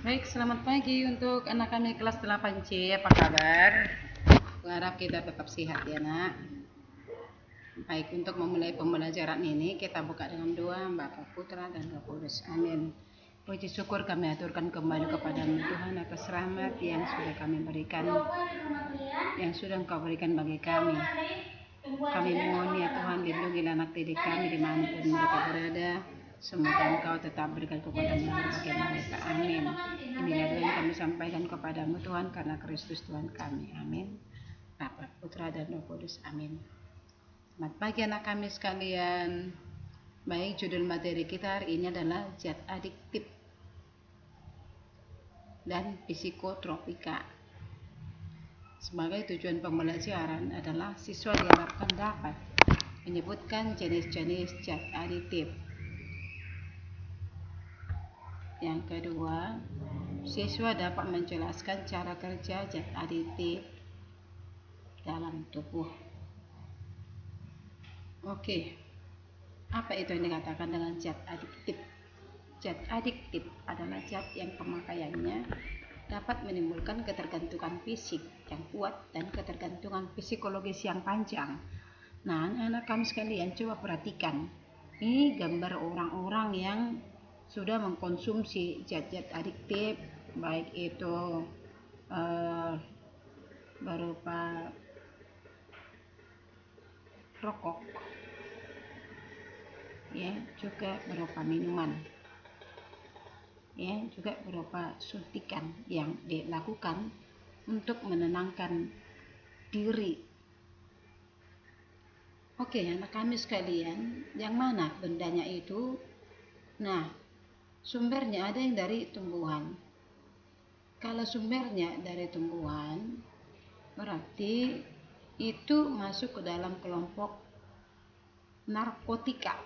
Baik, selamat pagi untuk anak kami kelas 8C. Apa kabar? Harap kita tetap sehat ya, Nak. Baik, untuk memulai pembelajaran ini kita buka dengan doa Bapa, Putra, dan Roh Kudus. Amin. Puji syukur kami aturkan kembali kepada-Mu Tuhan atas rahmat yang sudah kami berikan, yang sudah Engkau berikan bagi kami. Kami mohon ya Tuhan, lindungi anak didik kami dimanapun mereka berada. Semoga Engkau tetap berikan kekuatan yang bagi mereka. Amin. Inilah doa yang kami sampaikan kepadamu Tuhan, karena Kristus Tuhan kami. Amin. Bapa, Putra, dan Roh Kudus. Amin. Selamat pagi anak kami sekalian. Baik, judul materi kita hari ini adalah zat adiktif dan psikotropika. Sebagai tujuan pembelajaran adalah siswa diharapkan dapat menyebutkan jenis-jenis zat aditif. Yang kedua, siswa dapat menjelaskan cara kerja zat aditif dalam tubuh. Oke, apa itu yang dikatakan dengan zat adiktif? Zat adiktif adalah zat yang pemakaiannya dapat menimbulkan ketergantungan fisik yang kuat dan ketergantungan psikologis yang panjang. Nah, anak-anak kami sekalian, coba perhatikan. Ini gambar orang-orang yang sudah mengkonsumsi zat-zat adiktif, baik itu berupa rokok, ya, juga berupa minuman, ya, juga berupa suntikan yang dilakukan untuk menenangkan diri. Oke, anak kami sekalian, yang mana bendanya itu? Nah, sumbernya ada yang dari tumbuhan. Kalau sumbernya dari tumbuhan, berarti itu masuk ke dalam kelompok narkotika.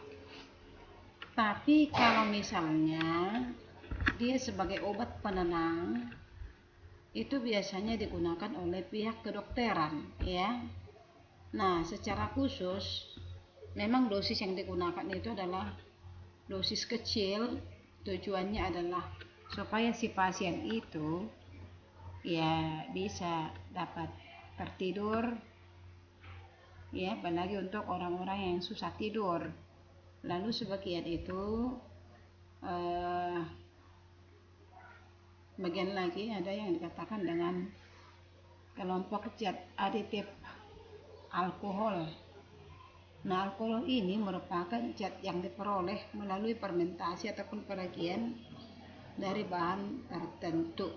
Tapi kalau misalnya dia sebagai obat penenang, itu biasanya digunakan oleh pihak kedokteran, ya. Nah, secara khusus memang dosis yang digunakan itu adalah dosis kecil. Tujuannya adalah supaya si pasien itu ya bisa dapat tertidur, ya, apalagi untuk orang-orang yang susah tidur. Lalu sebagian itu bagian lagi ada yang dikatakan dengan kelompok zat aditif alkohol. Nah, alkohol ini merupakan zat yang diperoleh melalui fermentasi ataupun peragian dari bahan tertentu.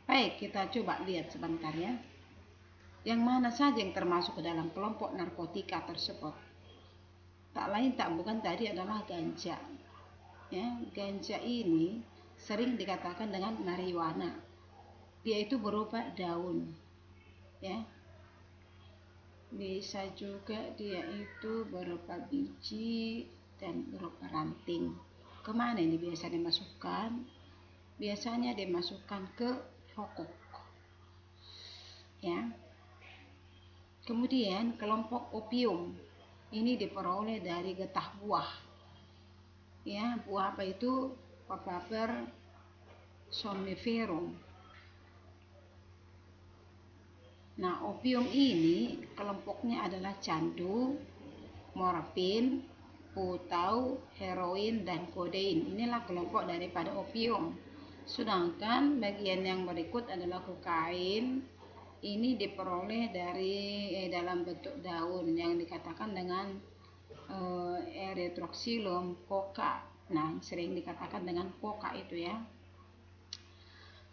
Baik, kita coba lihat sebentar ya. Yang mana saja yang termasuk ke dalam kelompok narkotika tersebut? Tak lain tak bukan tadi adalah ganja. Ya, ganja ini sering dikatakan dengan marijuana. Dia itu berupa daun, ya. Bisa juga dia itu berupa biji dan berupa ranting. Kemana ini biasa dimasukkan? Biasanya dimasukkan ke rokok, ya. Kemudian kelompok opium ini diperoleh dari getah buah, ya. Buah apa itu? Papaver somniferum. Nah, opium ini kelompoknya adalah candu, morfin, putau, heroin, dan kodein. Inilah kelompok daripada opium. Sedangkan bagian yang berikut adalah kokain. Ini diperoleh dari dalam bentuk daun yang dikatakan dengan Erythrocylum coca. Nah, sering dikatakan dengan coca itu ya.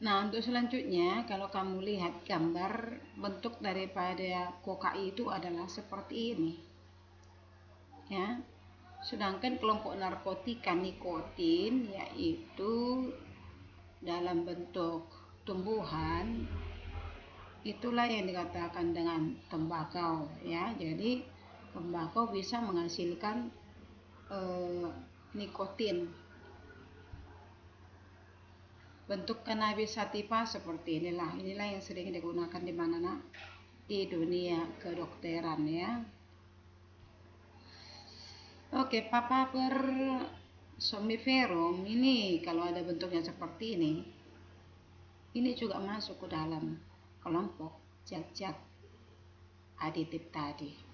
Nah, untuk selanjutnya, kalau kamu lihat gambar, bentuk daripada coca itu adalah seperti ini, ya. Sedangkan kelompok narkotika nikotin yaitu dalam bentuk tumbuhan, itulah yang dikatakan dengan tembakau, ya. Jadi tembakau bisa menghasilkan nikotin. Bentuk cannabis sativa seperti inilah yang sering digunakan di mana di dunia kedokteran, ya. Oke, papaver somniferum ini kalau ada bentuknya seperti ini juga masuk ke dalam kelompok zat-zat aditif tadi.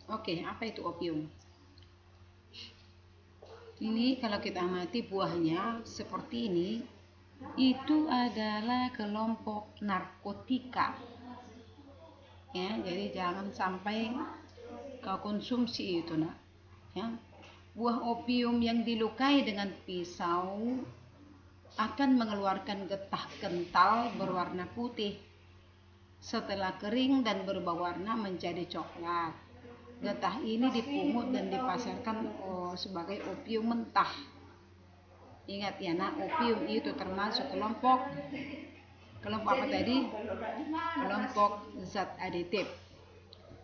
Oke, apa itu opium? Ini kalau kita amati buahnya seperti ini, itu adalah kelompok narkotika. Ya, jadi jangan sampai kau konsumsi itu, nak. Ya. Buah opium yang dilukai dengan pisau akan mengeluarkan getah kental berwarna putih. Setelah kering dan berubah warna menjadi coklat. Getah ini dipungut dan dipasarkan sebagai opium mentah. Ingat ya, nak, opium itu termasuk kelompok apa tadi? Kelompok zat aditif.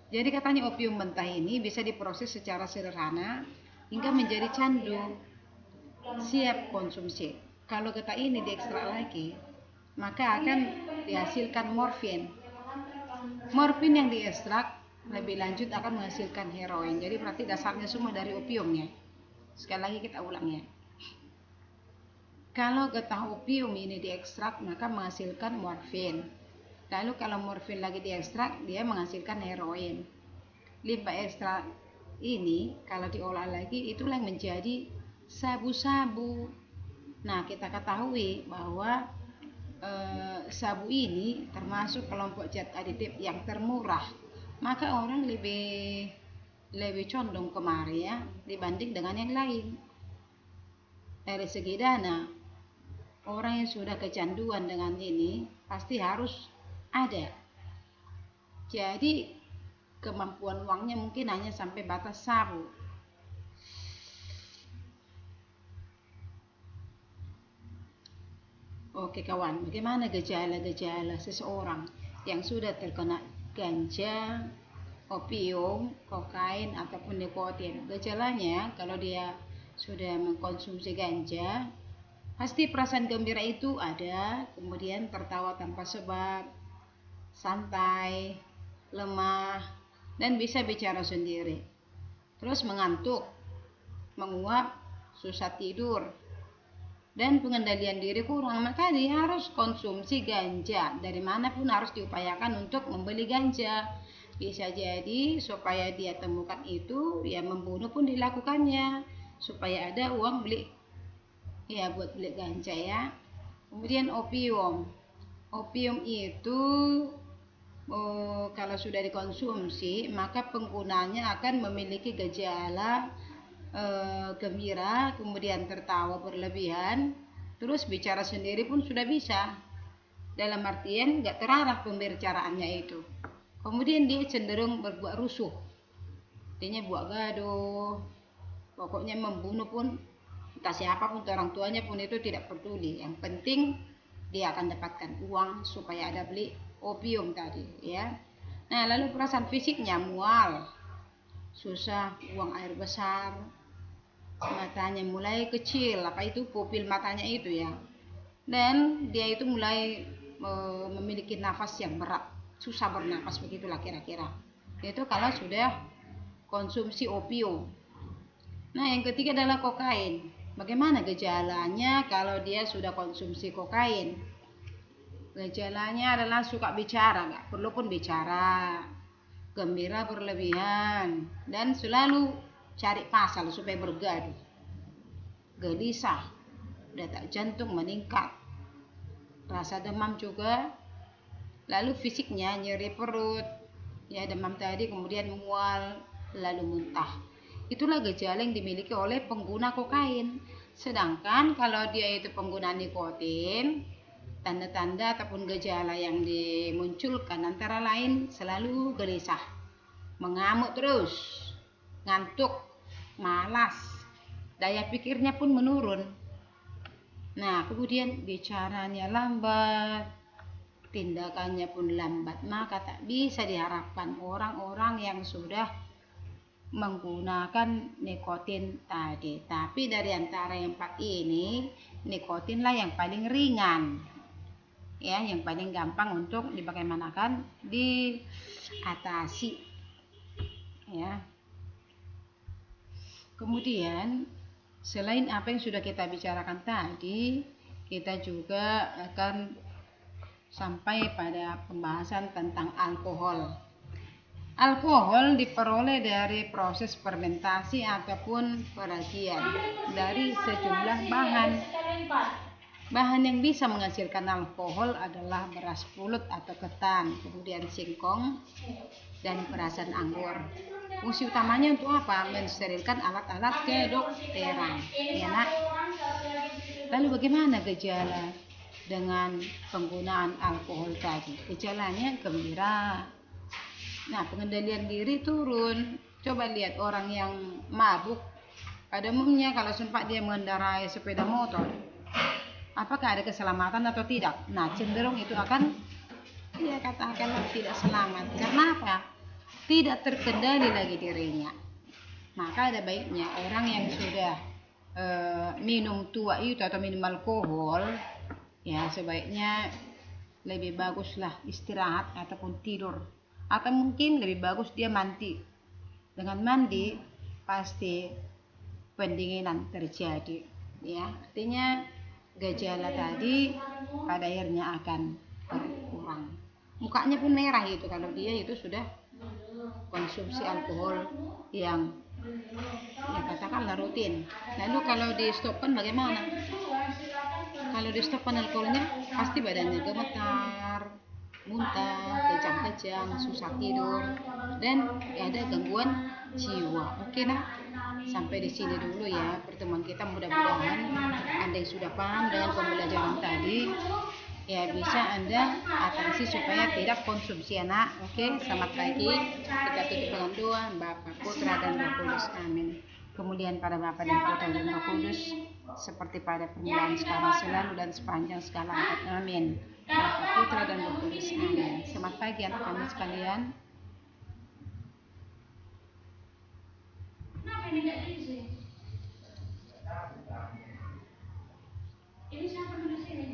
Jadi katanya opium mentah ini bisa diproses secara sederhana hingga menjadi candu, siap konsumsi. Kalau getah ini diekstrak lagi, maka akan dihasilkan morfin. Morfin yang diekstrak lebih lanjut akan menghasilkan heroin. Jadi berarti dasarnya semua dari opiumnya. Sekali lagi kita ulang ya. Kalau getah opium ini diekstrak maka menghasilkan morfin. Lalu kalau morfin lagi diekstrak dia menghasilkan heroin. Limbah ekstrak ini kalau diolah lagi itulah yang menjadi sabu-sabu. Nah, kita ketahui bahwa sabu ini termasuk kelompok zat aditif yang termurah. Maka orang lebih condong kemari ya dibanding dengan yang lain. Dari segi dana, orang yang sudah kecanduan dengan ini pasti harus ada. Jadi kemampuan uangnya mungkin hanya sampai batas sabu. Oke kawan, bagaimana gejala-gejala seseorang yang sudah terkena ganja, opium, kokain ataupun nikotin? Gejalanya kalau dia sudah mengkonsumsi ganja, pasti perasaan gembira itu ada, kemudian tertawa tanpa sebab, santai, lemah, dan bisa bicara sendiri. Terus mengantuk, menguap, susah tidur, dan pengendalian diri kurang. Maka dia harus konsumsi ganja. Dari manapun harus diupayakan untuk membeli ganja. Bisa jadi supaya dia temukan itu, ya membunuh pun dilakukannya supaya ada uang beli ya buat beli ganja ya. Kemudian opium itu kalau sudah dikonsumsi maka penggunanya akan memiliki gejala gembira, kemudian tertawa berlebihan, terus bicara sendiri pun sudah bisa, dalam artian nggak terarah pembicaraannya itu. Kemudian dia cenderung berbuat rusuh, dia buat gaduh, pokoknya membunuh pun entah siapapun, orang tuanya pun itu tidak peduli. Yang penting dia akan dapatkan uang supaya ada beli opium tadi ya. Nah, lalu perasaan fisiknya mual, susah buang air besar, matanya mulai kecil, apa itu pupil matanya itu ya, dan dia itu mulai memiliki nafas yang berat, susah bernafas, begitulah kira-kira. Itu kalau sudah konsumsi opium. Nah, yang ketiga adalah kokain. Bagaimana gejalanya kalau dia sudah konsumsi kokain? Gejalanya adalah suka bicara, nggak perlu pun bicara, gembira berlebihan, dan selalu cari pasal supaya bergaduh, gelisah, detak jantung meningkat, rasa demam juga, lalu fisiknya nyeri perut, ya demam tadi, kemudian mual, lalu muntah. Itulah gejala yang dimiliki oleh pengguna kokain. Sedangkan kalau dia itu pengguna nikotin, tanda-tanda ataupun gejala yang dimunculkan antara lain selalu gelisah, mengamuk terus, ngantuk, malas, daya pikirnya pun menurun. Nah, kemudian bicaranya lambat, tindakannya pun lambat. Maka tak bisa diharapkan orang-orang yang sudah menggunakan nikotin tadi. Tapi dari antara yang 4 ini, nikotinlah yang paling ringan, ya, yang paling gampang untuk dibagaimanakan diatasi. ya. Kemudian selain apa yang sudah kita bicarakan tadi, kita juga akan sampai pada pembahasan tentang alkohol. Alkohol diperoleh dari proses fermentasi ataupun peragian dari sejumlah bahan. Bahan yang bisa menghasilkan alkohol adalah beras pulut atau ketan, kemudian singkong, dan perasan anggur. Fungsi utamanya untuk apa? Mensterilkan alat-alat kedokteran. Ya, Nak? Lalu bagaimana gejala dengan penggunaan alkohol tadi? Gejalanya gembira. Nah, pengendalian diri turun. Coba lihat orang yang mabuk. Pada umumnya kalau sempat dia mengendarai sepeda motor, apakah ada keselamatan atau tidak? Nah, cenderung itu akan katakanlah tidak selamat. Karena apa? Tidak terkendali lagi dirinya. Maka ada baiknya orang yang sudah minum tua itu atau minum alkohol, ya sebaiknya lebih baguslah istirahat ataupun tidur, atau mungkin lebih bagus dia mandi. Dengan mandi pasti pendinginan terjadi, ya. Artinya gejala tadi pada akhirnya akan berkurang. Mukanya pun merah gitu kalau dia itu sudah konsumsi alkohol yang katakanlah rutin. Lalu kalau di stopkan bagaimana? Kalau di stopkan alkoholnya pasti badannya gemetar, muntah, kejang-kejang, susah tidur, dan ada gangguan jiwa. Oke, nah, sampai di sini dulu ya pertemuan kita. Mudah-mudahan Anda yang sudah paham dengan pembelajaran tadi, ya bisa Anda atasi supaya tidak konsumsi anak. Oke, selamat pagi. Kita tutup dengan doa. Bapa, Putra, dan Roh Kudus. Amin. Kemudian pada Bapa dan Putra dan Roh Kudus, seperti pada permulaan, sekarang, selalu, dan sepanjang segala abad. Amin. Bapa, Putra, dan Roh Kudus. Amin. Selamat pagi anak kami sekalian. Ini siapa di sini?